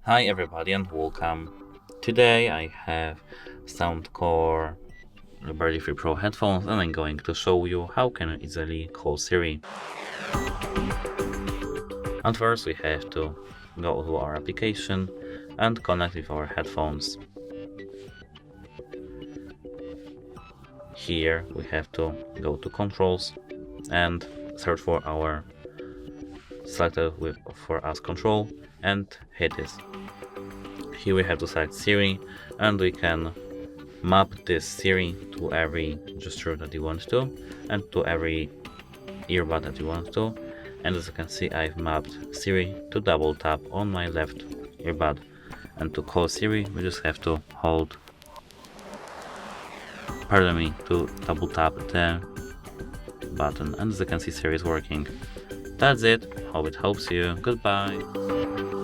Hi everybody and welcome. Today I have SOUNDCORE Liberty 3 Pro headphones and I'm going to show you how can you easily call Siri. And first we have to go to our application and connect with our headphones. Here we have to go to controls and search for our selected for us control and hit this. Here we have to select Siri and we can map this Siri to every gesture that you want to and to every earbud that you want to. And as you can see, I've mapped Siri to double tap on my left earbud. And to call Siri, we just have to to double tap the button. And as you can see, Siri is working. That's it. Hope it helps you. Goodbye.